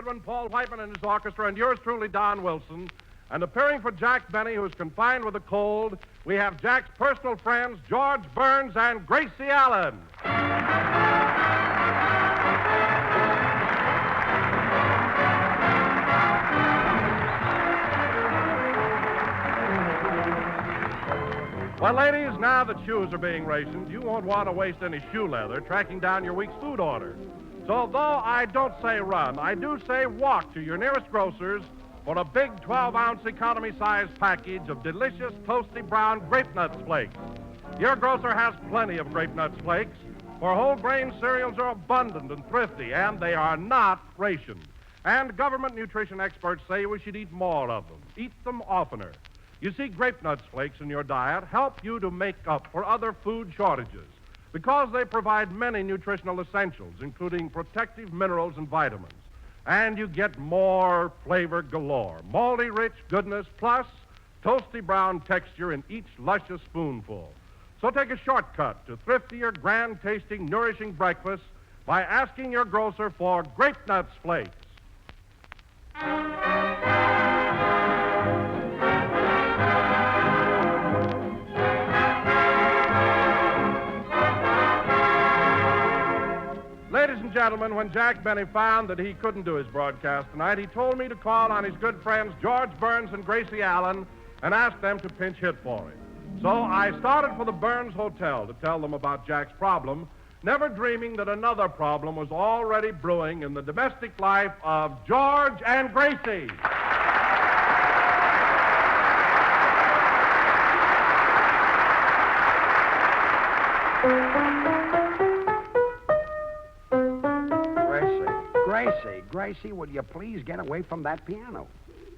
Goodwin, Paul Whiteman and his orchestra, and yours truly, Don Wilson. And appearing for Jack Benny, who is confined with a cold, we have Jack's personal friends, George Burns and Gracie Allen. Well, ladies, now that shoes are being rationed, you won't want to waste any shoe leather tracking down your week's food order. So, though I don't say run, I do say walk to your nearest grocer's for a big 12-ounce economy-sized package of delicious, toasty brown grape nuts flakes. Your grocer has plenty of grape nuts flakes, for whole grain cereals are abundant and thrifty, and they are not rationed. And government nutrition experts say we should eat more of them, eat them oftener. You see, grape nuts flakes in your diet help you to make up for other food shortages because they provide many nutritional essentials, including protective minerals and vitamins. And you get more flavor galore, malty-rich goodness, plus toasty brown texture in each luscious spoonful. So take a shortcut to thriftier, grand-tasting, nourishing breakfast by asking your grocer for grape nuts flakes. Ladies and gentlemen, when Jack Benny found that he couldn't do his broadcast tonight, he told me to call on his good friends George Burns and Gracie Allen and ask them to pinch hit for him. So I started for the Burns Hotel to tell them about Jack's problem, never dreaming that another problem was already brewing in the domestic life of George and Gracie. Gracie, will you please get away from that piano?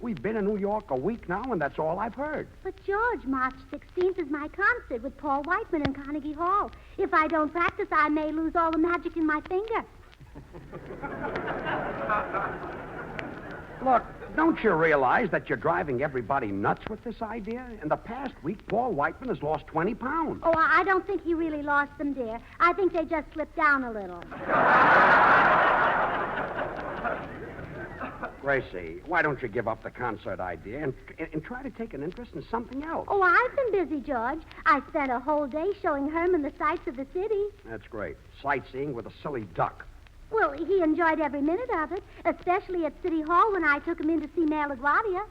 We've been in New York a week now, and that's all I've heard. But, George, March 16th is my concert with Paul Whiteman in Carnegie Hall. If I don't practice, I may lose all the magic in my finger. Look, don't you realize that you're driving everybody nuts with this idea? In the past week, Paul Whiteman has lost 20 pounds. Oh, I don't think he really lost them, dear. I think they just slipped down a little. Gracie, why don't you give up the concert idea and try to take an interest in something else? Oh, I've been busy, George. I spent a whole day showing Herman the sights of the city. That's great. Sightseeing with a silly duck. Well, he enjoyed every minute of it, especially at City Hall when I took him in to see Mayor LaGuardia.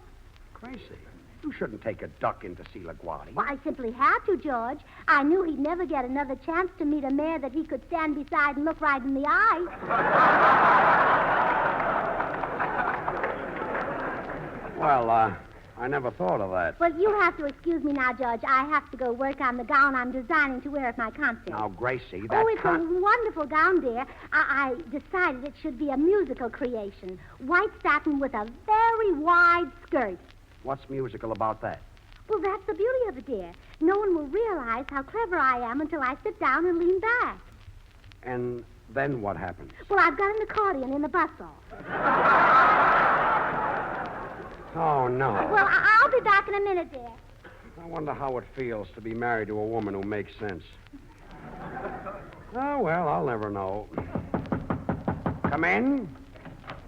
Gracie, you shouldn't take a duck in to see LaGuardia. Well, I simply had to, George. I knew he'd never get another chance to meet a mayor that he could stand beside and look right in the eye. Well, I never thought of that. Well, you have to excuse me now, George. I have to go work on the gown I'm designing to wear at my concert. Now, Gracie, that it's a wonderful gown, dear. I decided it should be a musical creation. White satin with a very wide skirt. What's musical about that? Well, that's the beauty of it, dear. No one will realize how clever I am until I sit down and lean back. And then what happens? Well, I've got an accordion in the bustle. Oh, no. Well, I'll be back in a minute, dear. I wonder how it feels to be married to a woman who makes sense. Oh, well, I'll never know. Come in.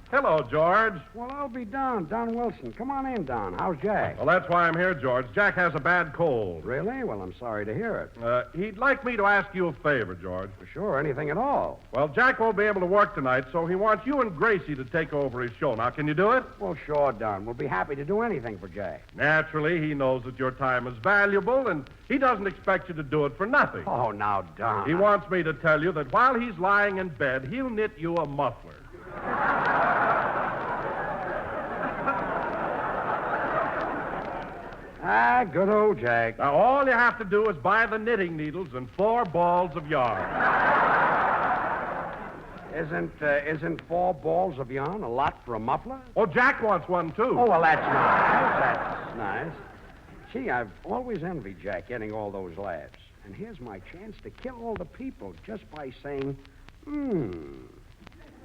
Hello, George. Well, I'll be Don Wilson. Come on in, Don. How's Jack? Well, that's why I'm here, George. Jack has a bad cold. Really? Well, I'm sorry to hear it. He'd like me to ask you a favor, George. Sure, anything at all. Well, Jack won't be able to work tonight, so he wants you and Gracie to take over his show. Now, can you do it? Well, sure, Don. We'll be happy to do anything for Jack. Naturally, he knows that your time is valuable, and he doesn't expect you to do it for nothing. Oh, now, Don. He wants me to tell you that while he's lying in bed, he'll knit you a muffler. Ah, good old Jack. Now, all you have to do is buy the knitting needles and 4 balls of yarn. Isn't 4 balls of yarn a lot for a muffler? Oh, Jack wants one, too. Oh, well, that's nice. That's nice. Gee, I've always envied Jack getting all those laughs. And here's my chance to kill all the people just by saying,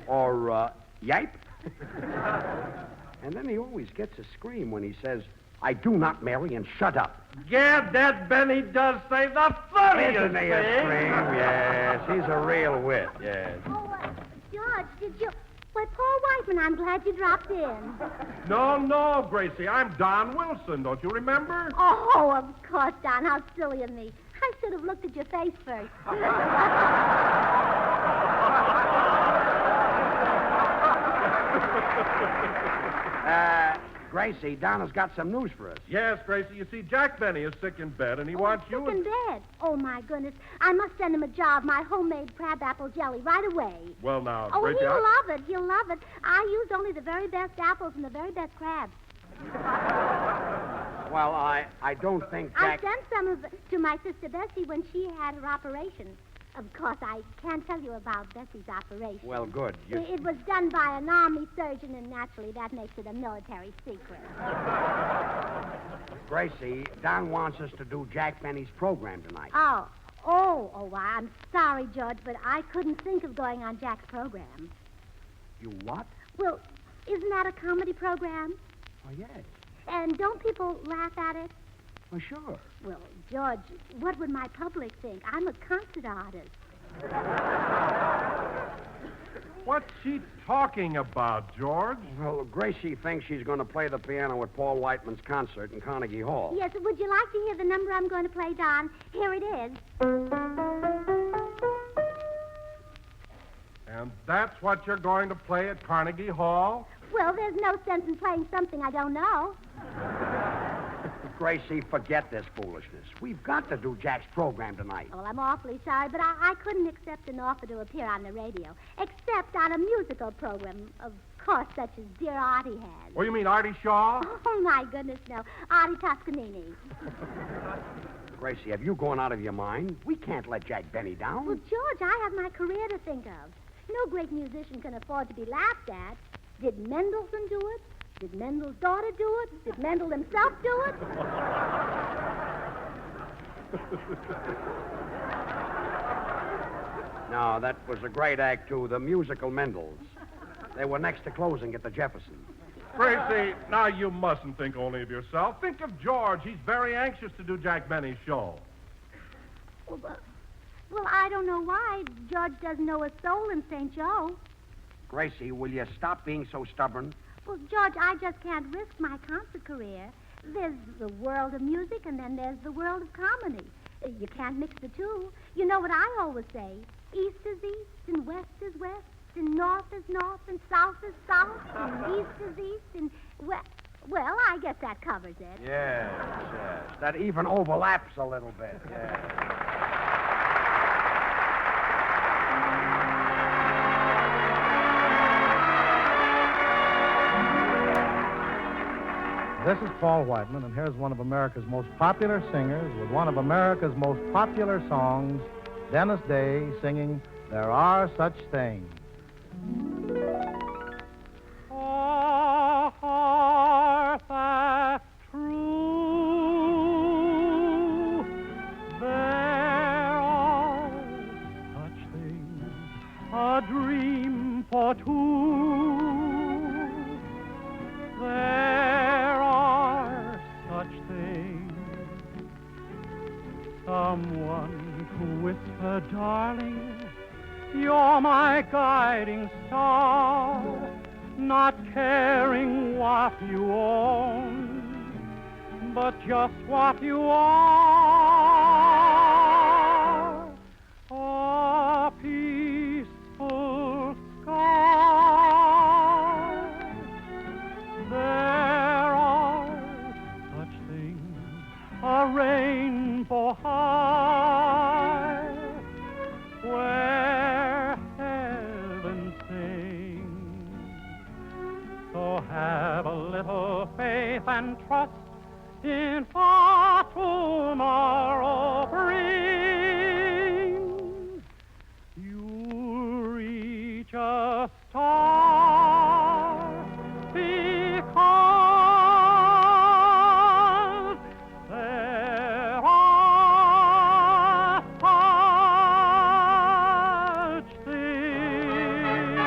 or, yipe. And then he always gets a scream when he says, I do not marry and shut up. Yeah, that Benny does say the funniest Isn't he a thing. scream? Yes, he's a real wit, yes. Oh, George, did you... Why, Paul Whiteman, I'm glad you dropped in. No, Gracie. I'm Don Wilson. Don't you remember? Oh, of course, Don. How silly of me. I should have looked at your face first. Gracie, Donna's got some news for us. Yes, Gracie. You see, Jack Benny is sick in bed, and he wants you... Sick in bed. Oh, my goodness. I must send him a jar of my homemade crabapple jelly right away. Well, now, Oh, Gracie... he'll love it. He'll love it. I used only the very best apples and the very best crabs. Well, I don't think Jack... I sent some of it to my sister Bessie when she had her operation. Of course, I can't tell you about Bessie's operation. Well, good. It was done by an army surgeon, and naturally that makes it a military secret. Gracie, Don wants us to do Jack Benny's program tonight. Oh, I'm sorry, George, but I couldn't think of going on Jack's program. You what? Well, isn't that a comedy program? Oh, yes. And don't people laugh at it? Well, sure. Well, George, what would my public think? I'm a concert artist. What's she talking about, George? Well, Gracie thinks she's going to play the piano at Paul Whiteman's concert in Carnegie Hall. Yes, would you like to hear the number I'm going to play, Don? Here it is. And that's what you're going to play at Carnegie Hall? Well, there's no sense in playing something I don't know. Gracie, forget this foolishness. We've got to do Jack's program tonight. Well, I'm awfully sorry, but I couldn't accept an offer to appear on the radio, except on a musical program, of course, such as Dear Artie has. Oh, you mean Artie Shaw? Oh, my goodness, no. Artie Toscanini. Gracie, have you gone out of your mind? We can't let Jack Benny down. Well, George, I have my career to think of. No great musician can afford to be laughed at. Did Mendelssohn do it? Did Mendel's daughter do it? Did Mendel himself do it? No, that was a great act, too. The musical Mendels. They were next to closing at the Jefferson. Gracie, now you mustn't think only of yourself. Think of George. He's very anxious to do Jack Benny's show. Well, I don't know why. George doesn't know a soul in St. Joe. Gracie, will you stop being so stubborn? Well, George, I just can't risk my concert career. There's the world of music, and then there's the world of comedy. You can't mix the two. You know what I always say. East is east, and west is west, and north is north, and south is south, and east is east, and west. Well, I guess that covers it. Yes. That even overlaps a little bit, yes. This is Paul Whiteman, and here's one of America's most popular singers with one of America's most popular songs, Dennis Day, singing There Are Such Things. Are that true? There are such things, a dream for two. There are such things, someone to whisper, darling, you're my guiding star, not caring what you own, but just what you are, a peaceful sky. There are such things, a rainbow high, where heaven sings. So have a little faith and trust in what tomorrow brings. You'll reach a star because there are such things.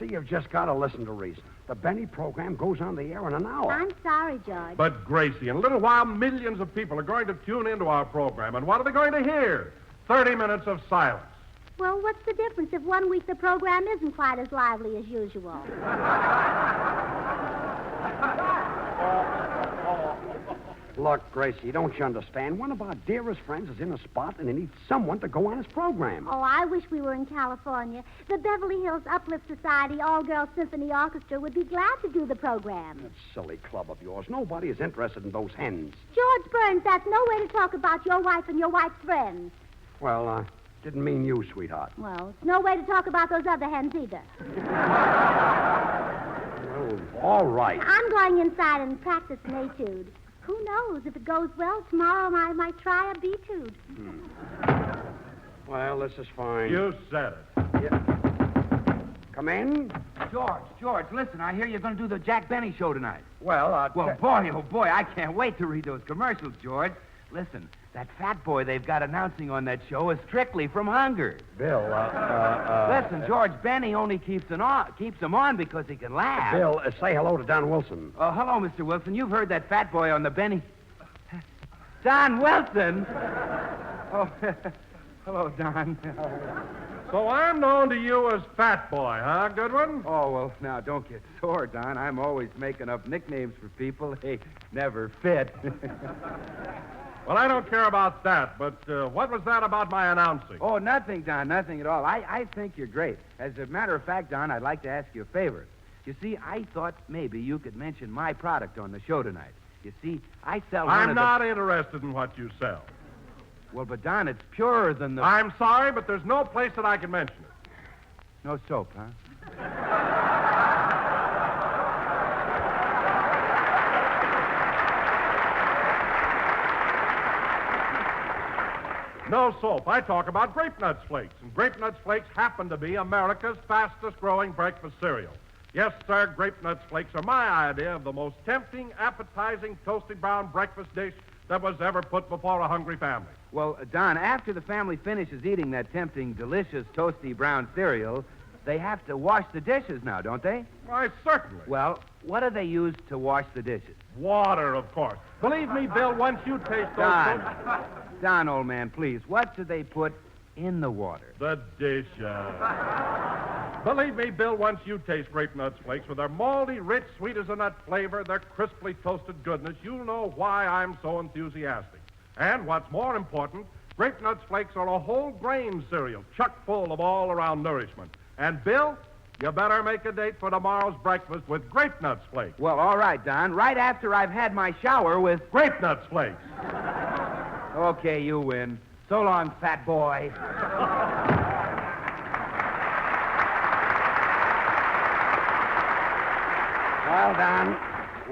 Gracie, you've just got to listen to reason. The Benny program goes on the air in an hour. I'm sorry, George. But, Gracie, in a little while, millions of people are going to tune into our program. And what are they going to hear? 30 minutes of silence. Well, what's the difference if 1 week the program isn't quite as lively as usual? Look, Gracie, don't you understand? One of our dearest friends is in a spot, and he needs someone to go on his program. Oh, I wish we were in California. The Beverly Hills Uplift Society All-Girl Symphony Orchestra would be glad to do the program. That silly club of yours. Nobody is interested in those hens. George Burns, that's no way to talk about your wife and your wife's friends. Well, didn't mean you, sweetheart. Well, it's no way to talk about those other hens either. Oh, all right. I'm going inside and practice an etude. Who knows? If it goes well, tomorrow I might try a betude. Well, this is fine. You said it. Yeah. Come in. George, listen, I hear you're going to do the Jack Benny show tonight. Well, Boy, oh boy, I can't wait to read those commercials, George. Listen, that fat boy they've got announcing on that show is strictly from hunger. Bill, Listen, George, Benny only keeps him on because he can laugh. Bill, say hello to Don Wilson. Hello, Mr. Wilson. You've heard that fat boy on the Benny... Don Wilson? Oh, hello, Don. So I'm known to you as Fat Boy, huh, Goodwin? Oh, well, now, don't get sore, Don. I'm always making up nicknames for people. They never fit. Well, I don't care about that, but what was that about my announcing? Oh, nothing, Don, nothing at all. I think you're great. As a matter of fact, Don, I'd like to ask you a favor. You see, I thought maybe you could mention my product on the show tonight. You see, I sell I'm not interested in what you sell. Well, but, Don, it's purer than the... I'm sorry, but there's no place that I can mention it. No soap, huh? No soap. I talk about Grape Nuts Flakes, and Grape Nuts Flakes happen to be America's fastest-growing breakfast cereal. Yes, sir, Grape Nuts Flakes are my idea of the most tempting, appetizing, toasty brown breakfast dish that was ever put before a hungry family. Well, Don, after the family finishes eating that tempting, delicious, toasty brown cereal, they have to wash the dishes now, don't they? Why, certainly. Well, what do they use to wash the dishes? Water, of course. Believe me, Bill, once you taste those... Don, old man, please, what do they put in the water? The dishes. Believe me, Bill, once you taste Grape Nuts Flakes with their malty, rich, sweet as a nut flavor, their crisply toasted goodness, you'll know why I'm so enthusiastic. And what's more important, Grape Nuts Flakes are a whole grain cereal, chock full of all-around nourishment. And, Bill, you better make a date for tomorrow's breakfast with Grape Nuts Flakes. Well, all right, Don, right after I've had my shower with... Grape Nuts Flakes. Okay, you win. So long, fat boy. Well, Don,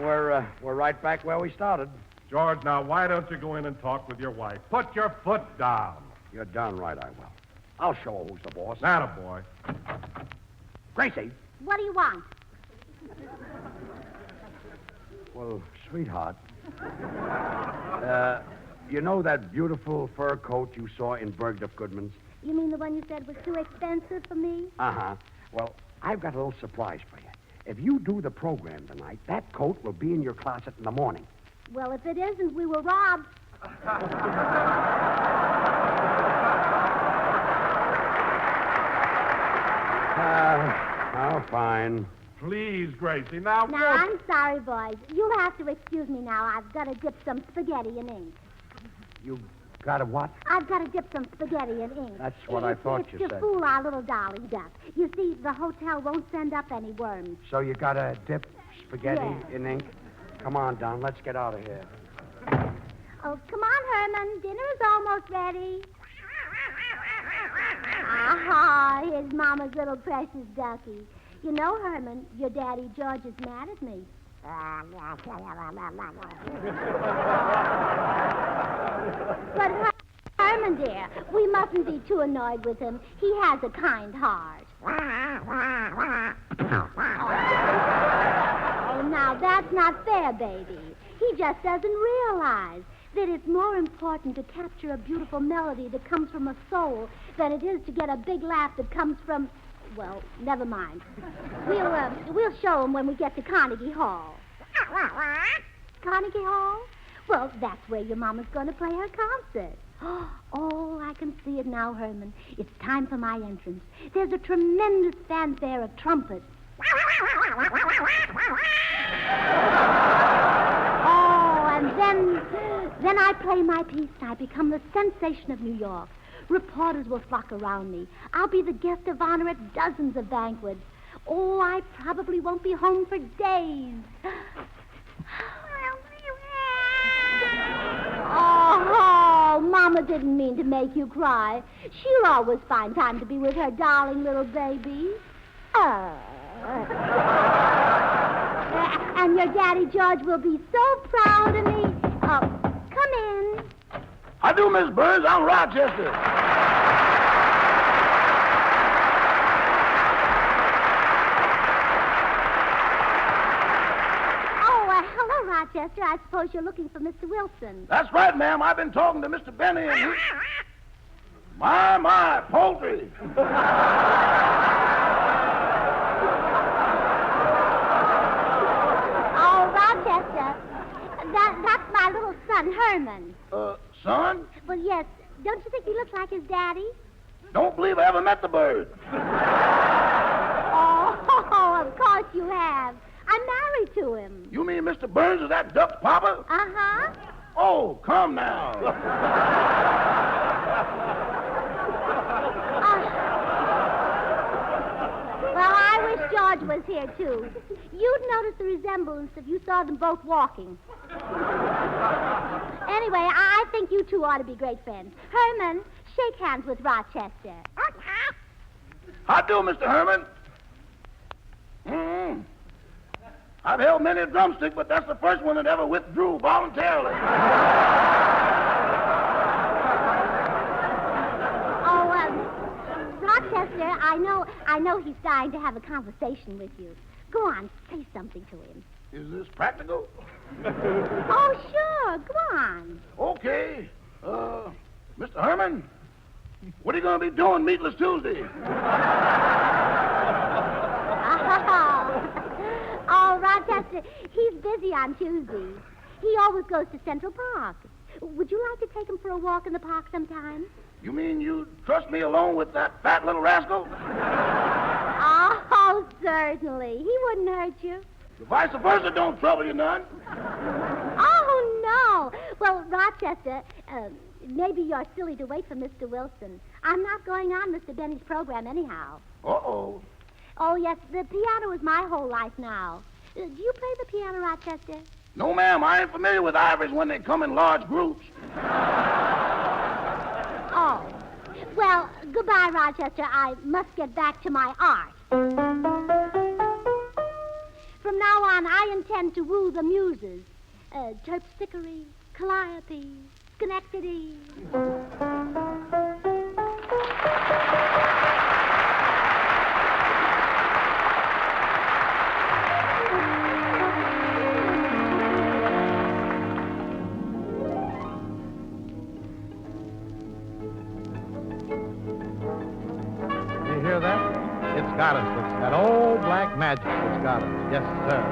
we're right back where we started. George, now, why don't you go in and talk with your wife? Put your foot down. You're darn right I will. I'll show her who's the boss. Attaboy. Gracie. What do you want? Well, sweetheart, you know that beautiful fur coat you saw in Bergdorf Goodman's? You mean the one you said was too expensive for me? Uh-huh. Well, I've got a little surprise for you. If you do the program tonight, that coat will be in your closet in the morning. Well, if it isn't, we were robbed. Oh, fine. Please, Gracie, now... Now, I'm sorry, boys. You'll have to excuse me now. I've got to dip some spaghetti in ink. You got a what? I've got to dip some spaghetti in ink. That's what I thought it's you to said. fool our little dolly duck. You see, the hotel won't send up any worms. So you got to dip spaghetti Yeah. in ink? Come on, Don, let's get out of here. Oh, come on, Herman. Dinner's almost ready. Aha, here's Mama's little precious ducky. You know, Herman, your daddy George is mad at me. But Herman, dear, we mustn't be too annoyed with him. He has a kind heart. Oh, now that's not fair, baby. He just doesn't realize that it's more important to capture a beautiful melody that comes from a soul than it is to get a big laugh that comes from Well, never mind. We'll show them when we get to Carnegie Hall. Carnegie Hall? Well, that's where your mama's going to play her concert. Oh, I can see it now, Herman. It's time for my entrance. There's a tremendous fanfare of trumpets. Oh, and then I play my piece and I become the sensation of New York. Reporters will flock around me. I'll be the guest of honor at dozens of banquets. Oh, I probably won't be home for days. Oh, Mama didn't mean to make you cry. She'll always find time to be with her darling little baby. And your daddy George will be so proud of me. Come in. How do, Miss Burns? I'm Rochester. Hello, Rochester. I suppose you're looking for Mr. Wilson. That's right, ma'am. I've been talking to Mr. Benny and he... My, poultry. Oh, Rochester, that's my little son, Herman. Son? Well, yes. Don't you think he looks like his daddy? Don't believe I ever met the bird. Oh, of course you have. I'm married to him. You mean Mr. Burns is that duck's papa? Uh-huh. Oh, come now. Well, I wish George was here, too. You'd notice the resemblance if you saw them both walking. Anyway, I think you two ought to be great friends. Herman, shake hands with Rochester. How do, Mr. Herman? I've held many a drumstick, but that's the first one that ever withdrew voluntarily. Rochester, I know he's dying to have a conversation with you. Go on, say something to him. Is this practical? Oh, sure, go on. Okay. Mr. Herman, what are you going to be doing Meatless Tuesday? Oh, Rochester, he's busy on Tuesdays. He always goes to Central Park. Would you like to take him for a walk in the park sometime? You mean you trust me alone with that fat little rascal? Oh, certainly. He wouldn't hurt you. The vice versa don't trouble you none. Oh, no. Well, Rochester, maybe you're silly to wait for Mr. Wilson. I'm not going on Mr. Benny's program anyhow. Uh-oh. Oh, yes, the piano is my whole life now. Do you play the piano, Rochester? No, ma'am, I ain't familiar with ivories when they come in large groups. Oh. Well, goodbye, Rochester. I must get back to my art. From now on, I intend to woo the muses. Terpsichore, Calliope, Schenectady. You hear that? It's got us. It's that old black magic that's got us. Yes, sir.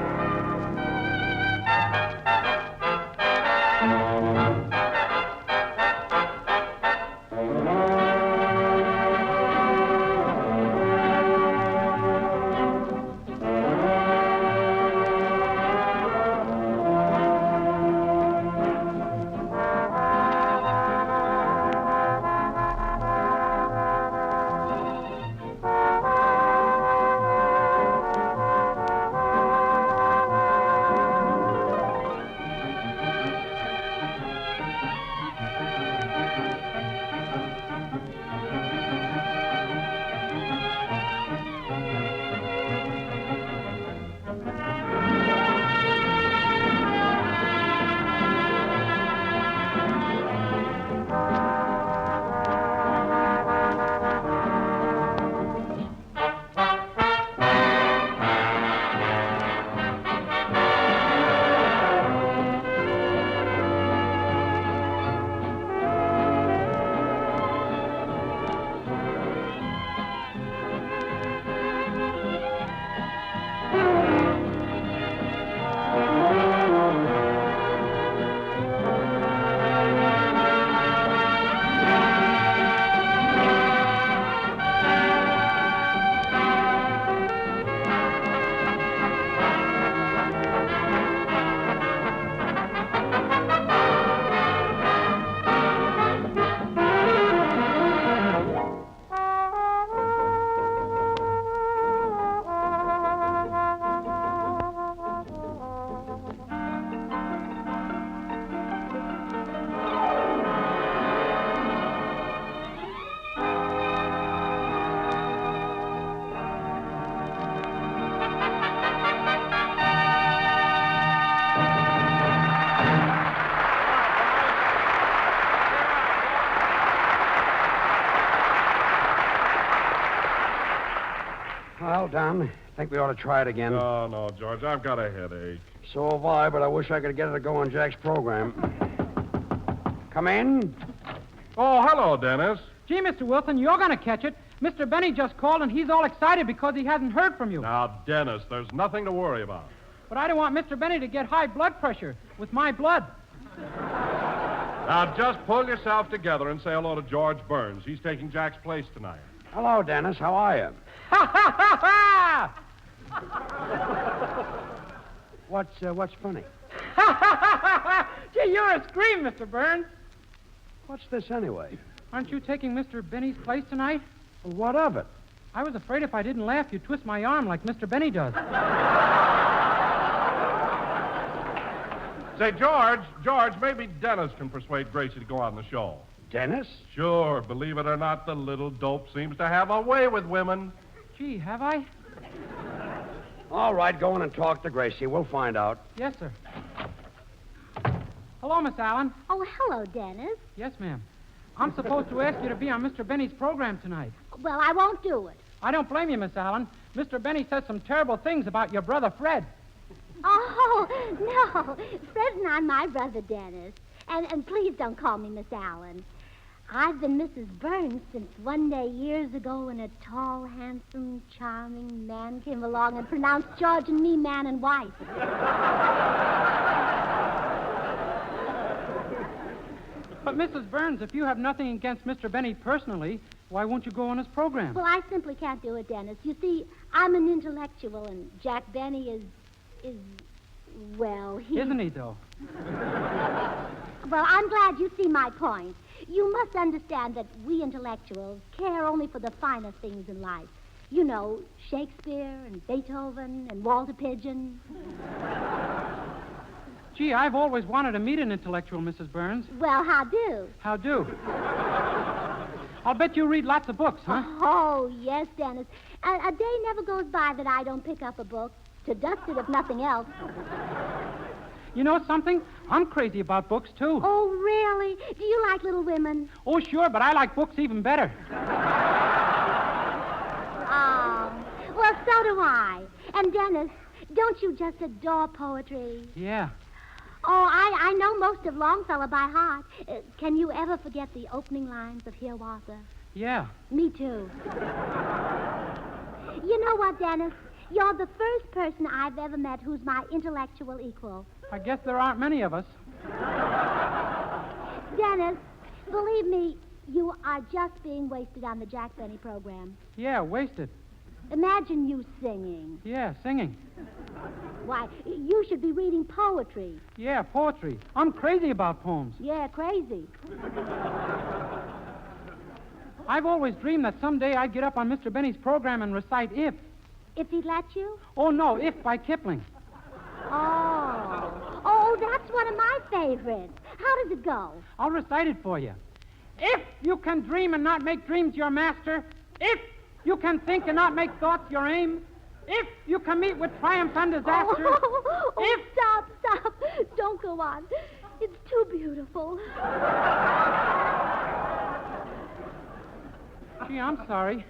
Don. I think we ought to try it again. No, George, I've got a headache. So have I, but I wish I could get it to go on Jack's program. Come in. Oh, hello, Dennis. Gee, Mr. Wilson, you're going to catch it. Mr. Benny just called, and he's all excited because he hasn't heard from you. Now, Dennis, there's nothing to worry about. But I don't want Mr. Benny to get high blood pressure with my blood. Now, just pull yourself together and say hello to George Burns. He's taking Jack's place tonight. Hello, Dennis. How are you? Ha, ha, ha, ha! What's funny? Ha, ha, ha, ha! Gee, you're a scream, Mr. Burns. What's this anyway? Aren't you taking Mr. Benny's place tonight? Well, what of it? I was afraid if I didn't laugh, you'd twist my arm like Mr. Benny does. Say, George, maybe Dennis can persuade Gracie to go on the show. Dennis? Sure, believe it or not, the little dope seems to have a way with women. Gee, have I? All right, go in and talk to Gracie. We'll find out. Yes, sir. Hello, Miss Allen. Oh, hello, Dennis. Yes, ma'am. I'm supposed to ask you to be on Mr. Benny's program tonight. Well, I won't do it. I don't blame you, Miss Allen. Mr. Benny says some terrible things about your brother, Fred. Oh, no. Fred's not my brother, Dennis. And please don't call me Miss Allen. I've been Mrs. Burns since one day years ago when a tall, handsome, charming man came along and pronounced George and me man and wife. But, Mrs. Burns, if you have nothing against Mr. Benny personally, why won't you go on his program? Well, I simply can't do it, Dennis. You see, I'm an intellectual, and Jack Benny well, he... Isn't he, though? Well, I'm glad you see my point. You must understand that we intellectuals care only for the finer things in life. You know, Shakespeare and Beethoven and Walter Pidgeon. Gee, I've always wanted to meet an intellectual, Mrs. Burns. Well, how do? How do? I'll bet you read lots of books, huh? Oh, yes, Dennis. A day never goes by that I don't pick up a book, to dust it if nothing else. You know something? I'm crazy about books, too. Oh, really? Do you like Little Women? Oh, sure, but I like books even better. Oh, well, so do I. And, Dennis, don't you just adore poetry? Yeah. Oh, I know most of Longfellow by heart. Can you ever forget the opening lines of Hiawatha? Yeah. Me too. You know what, Dennis? You're the first person I've ever met who's my intellectual equal. I guess there aren't many of us. Dennis, believe me, you are just being wasted on the Jack Benny program. Yeah, wasted. Imagine you singing. Yeah, singing. Why, you should be reading poetry. Yeah, poetry. I'm crazy about poems. Yeah, crazy. I've always dreamed that someday I'd get up on Mr. Benny's program and recite If. If he'd let you? Oh, no, If by Kipling. Oh, that's one of my favorites. How does it go? I'll recite it for you. If you can dream and not make dreams your master, if you can think and not make thoughts your aim, if you can meet with triumph and disaster, if... Stop. Don't go on. It's too beautiful. Gee, I'm sorry.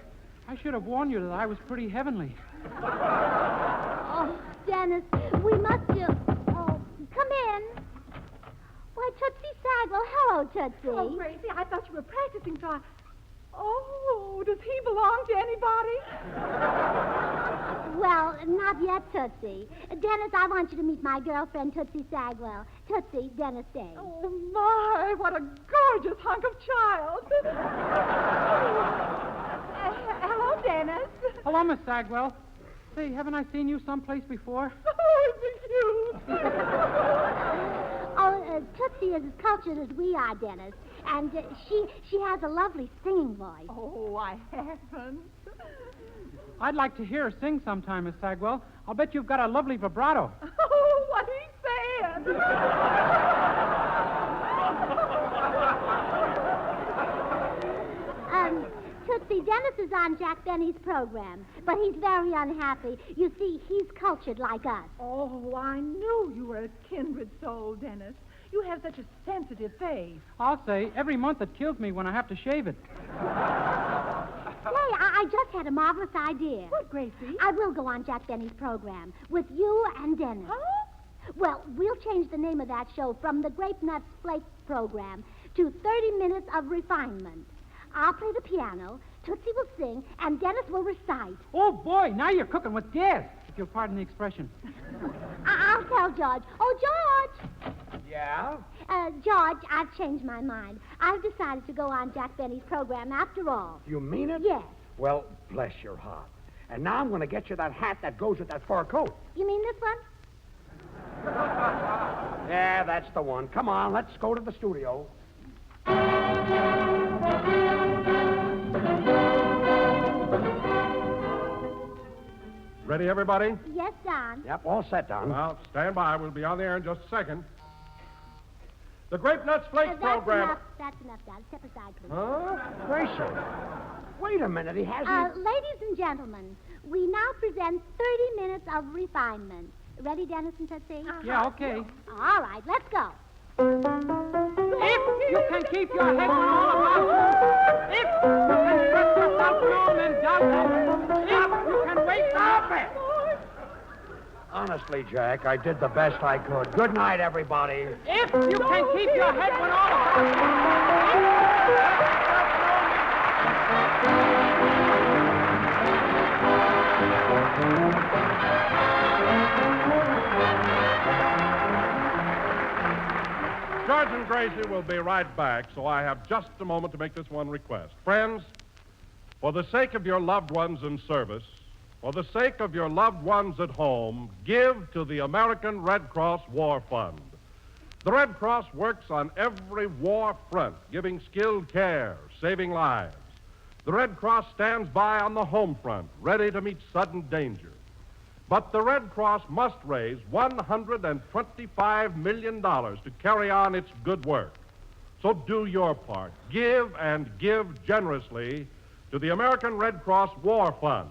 I should have warned you that I was pretty heavenly. Oh, Dennis, we must do... Oh, come in. Why, Tootsie Sagwell. Hello, Tootsie. Oh, Gracie, I thought you were practicing, so I... Oh, does he belong to anybody? Well, not yet, Tootsie. Dennis, I want you to meet my girlfriend, Tootsie Sagwell. Tootsie, Dennis Day. Oh, my, what a gorgeous hunk of child. Hello, Dennis. Hello, Miss Sagwell. Say, haven't I seen you someplace before? Oh, isn't cute? Tootsie is as cultured as we are, Dennis. And she has a lovely singing voice. Oh, I haven't. I'd like to hear her sing sometime, Miss Sagwell. I'll bet you've got a lovely vibrato. Oh, what he said. Tootsie, Dennis is on Jack Benny's program, but he's very unhappy. You see, he's cultured like us. Oh, I knew you were a kindred soul, Dennis. You have such a sensitive face. I'll say, every month it kills me when I have to shave it. I just had a marvelous idea. What, Gracie? I will go on Jack Benny's program with you and Dennis. Huh? Well, we'll change the name of that show from the Grape Nuts Flake program to 30 Minutes of Refinement. I'll play the piano, Tootsie will sing, and Dennis will recite. Oh, boy, now you're cooking with gas, if you'll pardon the expression. I'll tell George. Oh, George! Yeah? George, I've changed my mind. I've decided to go on Jack Benny's program after all. You mean it? Yes. Well, bless your heart. And now I'm going to get you that hat that goes with that fur coat. You mean this one? Yeah, that's the one. Come on, let's go to the studio. Ready, everybody? Yes, Don. Yep, all set, Don. Well, stand by. We'll be on the air in just a second. The Grape Nuts Flakes That's program. enough. That's enough, Don. Step aside, please. Huh? Gracie, wait a minute. He hasn't... Ladies and gentlemen, we now present 30 Minutes of Refinement. Ready, Dennis and Tootsie? Yeah, okay. All right, let's go. If you can keep your head on all about you, if you can dress yourself warm and doubtful, if you can wait Stop it! Honestly, Jack, I did the best I could. Good night, everybody. if you can keep your head on all about George and Gracie will be right back, so I have just a moment to make this one request. Friends, for the sake of your loved ones in service, for the sake of your loved ones at home, give to the American Red Cross War Fund. The Red Cross works on every war front, giving skilled care, saving lives. The Red Cross stands by on the home front, ready to meet sudden danger. But the Red Cross must raise $125 million to carry on its good work. So do your part. Give and give generously to the American Red Cross War Fund.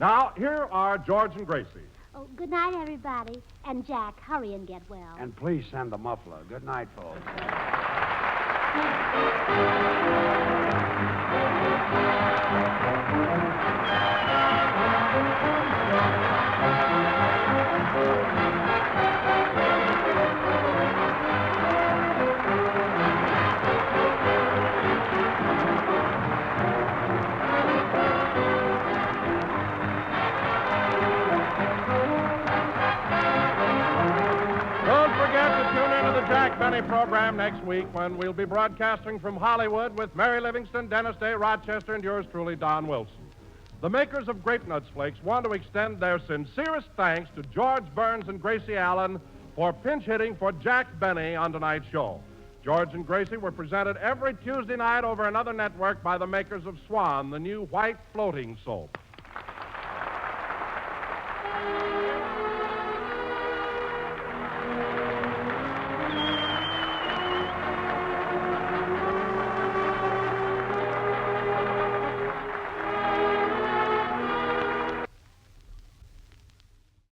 Now, here are George and Gracie. Oh, good night, everybody. And Jack, hurry and get well. And please send the muffler. Good night, folks. Don't forget to tune into the Jack Benny program next week when we'll be broadcasting from Hollywood with Mary Livingston, Dennis Day, Rochester, and yours truly, Don Wilson. The makers of Grape Nuts Flakes want to extend their sincerest thanks to George Burns and Gracie Allen for pinch hitting for Jack Benny on tonight's show. George and Gracie were presented every Tuesday night over another network by the makers of Swan, the new white floating soap.